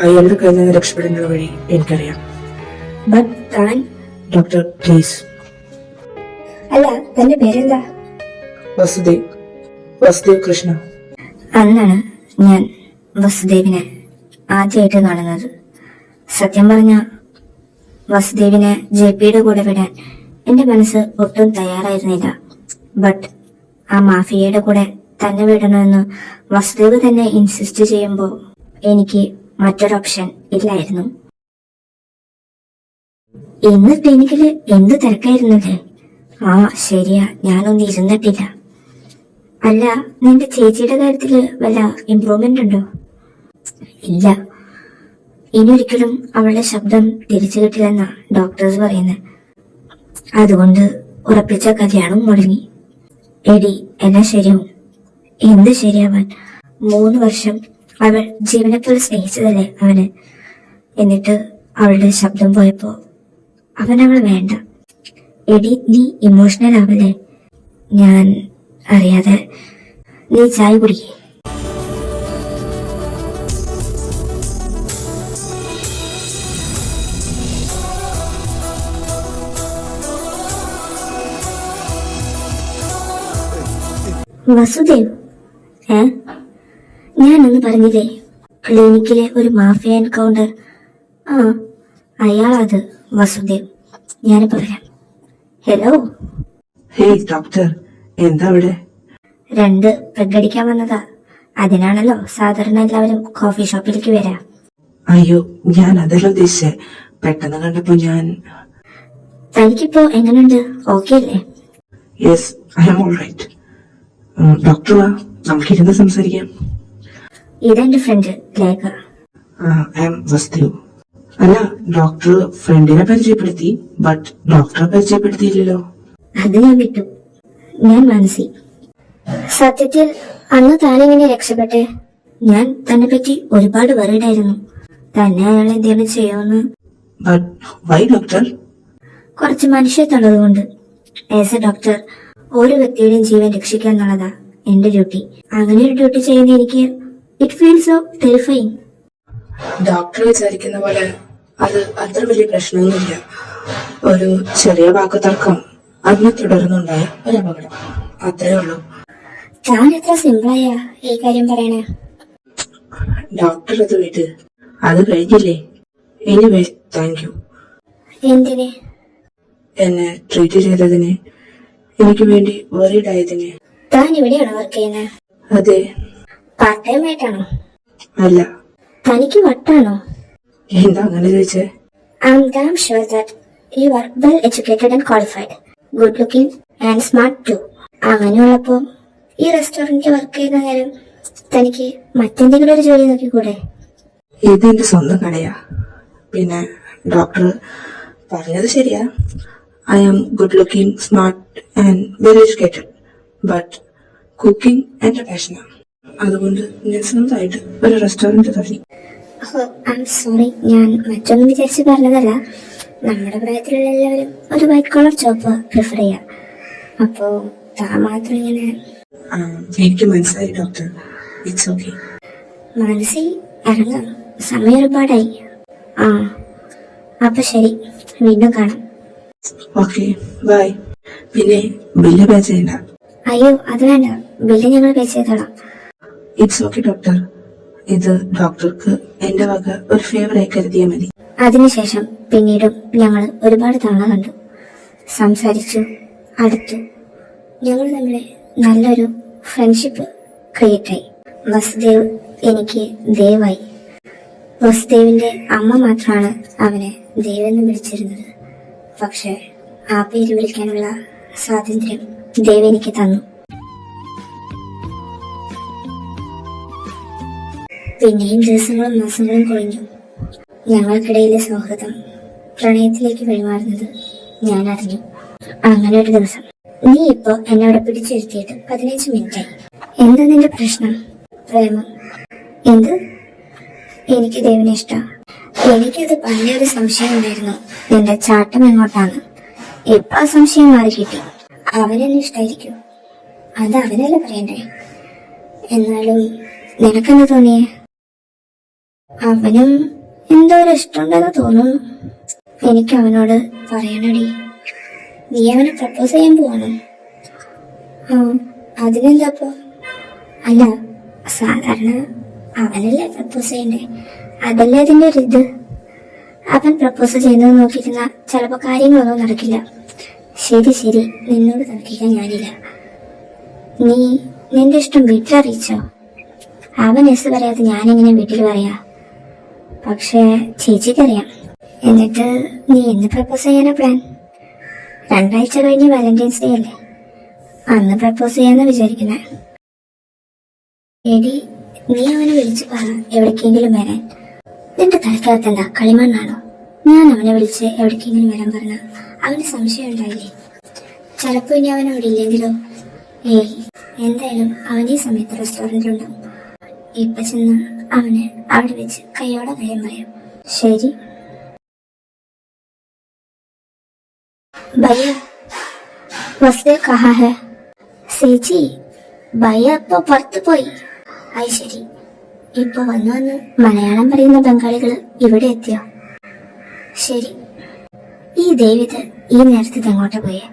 അയാളുടെ കയ്യിൽ നിന്ന് രക്ഷപ്പെടേണ്ട വഴി എനിക്കറിയാം. ബട്ട് താൻ ഡോക്ടർ പ്ലീസ്. അല്ല, തന്റെ പേരെന്താ? വസുദേവ് കൃഷ്ണ. അന്നാണ് ഞാൻ വസുദേവിനെ ആദ്യമായിട്ട് കാണുന്നത്. സത്യം പറഞ്ഞ വസുദേവിനെ JPയുടെ കൂടെ വിടാൻ എന്റെ മനസ്സ് ഒട്ടും തയ്യാറായിരുന്നില്ല. ബട്ട് ആ മാഫിയയുടെ കൂടെ തന്നെ വിടണമെന്ന് വസുദേവ് തന്നെ ഇൻസിസ്റ്റ് ചെയ്യുമ്പോൾ എനിക്ക് മറ്റൊരു ഓപ്ഷൻ ഇല്ലായിരുന്നു. ഇന്ന് ക്ലിനിക്കില് എന്ത് തിരക്കായിരുന്നല്ലേ? ആ ശരിയാ, ഞാനൊന്നും ഇരുന്നിട്ടില്ല. അല്ല, നിന്റെ ചേച്ചിയുടെ കാര്യത്തില് വല്ല ഇംപ്രൂവ്മെന്റ് ഉണ്ടോ? ഇല്ല, ഇനി ഒരിക്കലും അവളുടെ ശബ്ദം തിരിച്ചു കിട്ടില്ലെന്നാ ഡോക്ടേഴ്സ് പറയുന്നത്. അതുകൊണ്ട് ഉറപ്പിച്ച കല്യാണം മുടങ്ങി. എടി, എല്ലാം ശരിയാവും. എന്ത് ശരിയാവാൻ? 3 വർഷം അവൾ ജീവനെപ്പോലെ സ്നേഹിച്ചതല്ലേ അവന്. എന്നിട്ട് അവളുടെ ശബ്ദം പോയപ്പോ അവൻ അവളെ വേണ്ട. എടി, നീ ഇമോഷണൽ ആവല്ലേ? ഞാൻ അറിയാതെ. നീ ചായ കുടിക്കേ. വസുദേവ്, ഞാനൊന്ന് പറഞ്ഞില്ലേ, ക്ലിനിക്കിലെ ഒരു മാഫിയ എൻകൗണ്ടർ. ആ, അയാളത് വസുദേവ്. ഞാനിപ്പോ വരാം. ഹലോ. ഹേയ് ഡോക്ടർ, എന്താ ഇവിടെ? 2 പെഗടിക്കാൻ വന്നതാ. അതിനാണല്ലോ സാധാരണ എല്ലാവരും കോഫി ഷോപ്പിലേക്ക് വരാ. അയ്യോ, ഞാൻ അതല്ല ഉദ്ദേശിച്ചേ. പെട്ടെന്ന് കണ്ടപ്പോ ഞാൻ. തനിക്കിപ്പോ എങ്ങനെയുണ്ട്? ഓക്കെ അല്ലേ? Yes, I am all right. Doctor വാ, നമുക്കിരുന്ന് സംസാരിക്കാം. ഇതെന്റെ friend Lekha. I am Vasudev. അല്ല, ഡോക്ടർ ഫ്രണ്ടിനെ പരിചയപ്പെടുത്തി, ബട്ട് ഡോക്ടറെ പരിചയപ്പെടുത്തിയില്ലല്ലോ. അത് ഞാൻ വിട്ടു. ഞാൻ മാനസി. സത്യത്തിൽ അന്ന് താനെങ്ങനെ രക്ഷപ്പെട്ടെ? ഞാൻ തന്നെ പറ്റി ഒരുപാട് വെറിയിടായിരുന്നു. തന്നെ അയാൾ എന്തെങ്കിലും ചെയ്യുമെന്ന്. But why doctor? കുറച്ച് മനുഷ്യത്തുള്ളത് കൊണ്ട്. ആസ് എ ഡോക്ടർ, ഓരോ വ്യക്തിയുടെയും ജീവൻ രക്ഷിക്കുക എന്നുള്ളതാ എന്റെ ഡ്യൂട്ടി. അങ്ങനെ ഒരു ഡ്യൂട്ടി ചെയ്യുന്ന എനിക്ക് it feels so terrifying. Doctor വിചാരിക്കുന്ന പോലെ അത് അത്ര വലിയ പ്രശ്നമൊന്നുമില്ല. ഒരു ചെറിയ വാക്ക് തർക്കം, അതിനെ തുടർന്നുണ്ടായ ഒരു അപകടം, അത്രേ ഉള്ളൂ. താൻ എത്ര സിമ്പിളായ ഈ കാര്യം പറയണേ. ഡോക്ടർ അത് വിട്ട്, അത് കഴിഞ്ഞില്ലേ. Anyway, thank you. എന്തിനെ? എന്നെ ട്രീറ്റ് ചെയ്തതിന്, എനിക്ക് വേണ്ടി വറീഡ് ആയതിന്. താൻ ഇവിടെയാണോ വർക്ക് ചെയ്യുന്നത്? അതെ. പാർട്ട് ടൈം ആയിട്ടാണോ? അല്ല. തനിക്ക് വട്ടാണോ? എന്താ അങ്ങനെ ചോദിച്ചേ? I am damn sure that you are well educated and qualified, good looking and smart too. അങ്ങനെയുള്ളപ്പോ ഈ റെസ്റ്റോറന്റിൽ വർക്ക് ചെയ്യുന്ന നേരം തനിക്ക് മറ്റെന്തെങ്കിലും ഒരു ജോലി നോക്കിക്കൂടെ? ഇത് എന്റെ സ്വന്തം കടയാ. പിന്നെ ഡോക്ടർ പറഞ്ഞത് ശരിയാ. I am good looking, smart and well educated, but cooking എന്റെ പാഷനാ. അതുകൊണ്ട് ഞാൻ സ്വന്തമായിട്ട് ഒരു റെസ്റ്റോറന്റ് തുടങ്ങി. സോറി, ഞാൻ മറ്റൊന്നും വിചാരിച്ച് പറഞ്ഞതല്ല. നമ്മുടെ പ്രായത്തിലുള്ള എല്ലാവരും ഒരു വൈറ്റ് കോളർ ജോബ് പ്രിഫർ ചെയ്യാം. അപ്പോ താൻ മാത്രം ഇങ്ങനെ. എനിക്ക് മനസ്സിലായി ഡോക്ടർ. It's okay. മനസ്സിൽ ഇറങ്ങാം, സമയം ഒരുപാടായി. ആ, അപ്പൊ ശരി, വീണ്ടും കാണാം. Okay, bye. പിന്നെ ബില്ല് പേ ചെയ്യണ്ട. അയ്യോ, അത് വേണ്ട, ബില്ല് ഞങ്ങൾ പേ ചെയ്തോളാം. It's okay doctor. ഇത് ഡോക്ടർക്ക് എന്റെ വക ഒരു ഫേവറായി കരുതിയാൽ മതി. അതിനുശേഷം പിന്നീടും ഞങ്ങൾ ഒരുപാട് തവണ കണ്ടു, സംസാരിച്ചു, അടുത്തു. ഞങ്ങൾ തമ്മിൽ നല്ലൊരു ഫ്രണ്ട്ഷിപ്പ് ക്രിയേറ്റായി. വസുദേവ് എനിക്ക് ദേവായി. വസുദേവിന്റെ അമ്മ മാത്രമാണ് അവനെ ദേവെന്ന് വിളിച്ചിരുന്നത്. പക്ഷെ ആ പേര് വിളിക്കാനുള്ള സ്വാതന്ത്ര്യം ദേവ് എനിക്ക് തന്നു. പിന്നെയും ദിവസങ്ങളും മാസങ്ങളും കഴിഞ്ഞു. ഞങ്ങൾക്കിടയിലെ സൗഹൃദം പ്രണയത്തിലേക്ക് വഴിമാറുന്നത് ഞാൻ അറിഞ്ഞു. അങ്ങനെ ഒരു ദിവസം, നീ ഇപ്പോ എന്നെ അവിടെ പിടിച്ചിരുത്തിയിട്ട് 15 മിനിറ്റായി. എന്താ നിന്റെ പ്രശ്നം? പ്രേമം? എന്ത്? എനിക്ക് ദേവിനെ ഇഷ്ടം. എനിക്കത് പണ്ടേ ഒരു സംശയം ഉണ്ടായിരുന്നു, നിന്റെ ചാട്ടം എങ്ങോട്ടാണ്. ഇപ്പൊ ആ സംശയം മാറി കിട്ടി. അവനെന്നെ ഇഷ്ടായിരിക്കും, അത് അവനല്ലേ പറയണ്ടേ. എന്നാലും നിനക്കെന്താ തോന്നിയേ? അവനും എന്തോ ഒരു ഇഷ്ടമുണ്ടെന്ന് തോന്നുന്നു. എനിക്ക് അവനോട് പറയണടി. നീ അവനെ പ്രപ്പോസ് ചെയ്യാൻ പോവാണോ? ആ, അതിനെന്താപ്പോ? അല്ല, സാധാരണ അവനല്ലേ പ്രപ്പോസ് ചെയ്യണ്ടേ, അതല്ലേ അതിന്റെ ഒരു ഇത്. അവൻ പ്രപ്പോസ് ചെയ്യുന്നത് നോക്കിയിരുന്ന ചിലപ്പോ കാര്യങ്ങളൊന്നും നടക്കില്ല. ശരി ശരി, നിന്നോട് തർക്കിക്കാൻ ഞാനില്ല. നീ നിന്റെ ഇഷ്ടം വീട്ടിൽ അറിയിച്ചോ? അവൻ എസ് പറയാതെ ഞാനെങ്ങനെ വീട്ടിൽ പറയാ? പക്ഷേ ചേച്ചിക്കറിയാം. എന്നിട്ട് നീ എന്ന് പ്രപ്പോസ് ചെയ്യാനാ പ്ലാൻ? 2 ആഴ്ച കഴിഞ്ഞ് വാലന്റൈൻസ് ഡേ അല്ലേ, അന്ന് പ്രപ്പോസ് ചെയ്യാന്ന് വിചാരിക്കുന്നേ. എടി, നീ അവനെ വിളിച്ചു പറ എവിടേക്കെങ്കിലും വരാൻ. നിന്റെ തലക്കകത്ത് എന്താ കളിമണ്ണാണോ? ഞാൻ അവനെ വിളിച്ച് എവിടേക്കെങ്കിലും വരാൻ പറഞ്ഞ അവന് സംശയം ഉണ്ടായില്ലേ? ചിലപ്പോ ഇനി അവൻ അവിടെ ഇല്ലെങ്കിലോ? ഏയ്, എന്തായാലും അവൻ ഈ സമയത്ത് റെസ്റ്റോറന്റിലുണ്ടാവും. ഇപ്പൊ ചെന്ന് അവന് അവിടെ വെച്ച് കൈയോടെ കാര്യം പറയാം. ശരി. ഭയ്യ, വസ്തു കഹാ ഹെ? ചേച്ചി, ഭയ്യ ഇപ്പൊ പുറത്തു പോയി. അത് ശരി, ഇപ്പൊ വന്ന് മലയാളം പറയുന്ന ബംഗാളികൾ ഇവിടെ എത്തിയോ? ശരി. ഈ ദേവിത് ഈ നേരത്തെ എങ്ങോട്ടാ പോയേ?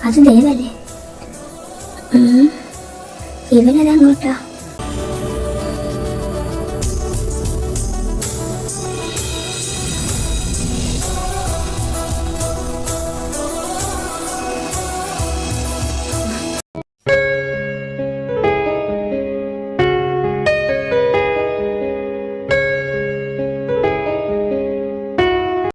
അത് ദേവല്ലേ? ഇവനതങ്ങോട്ടാ?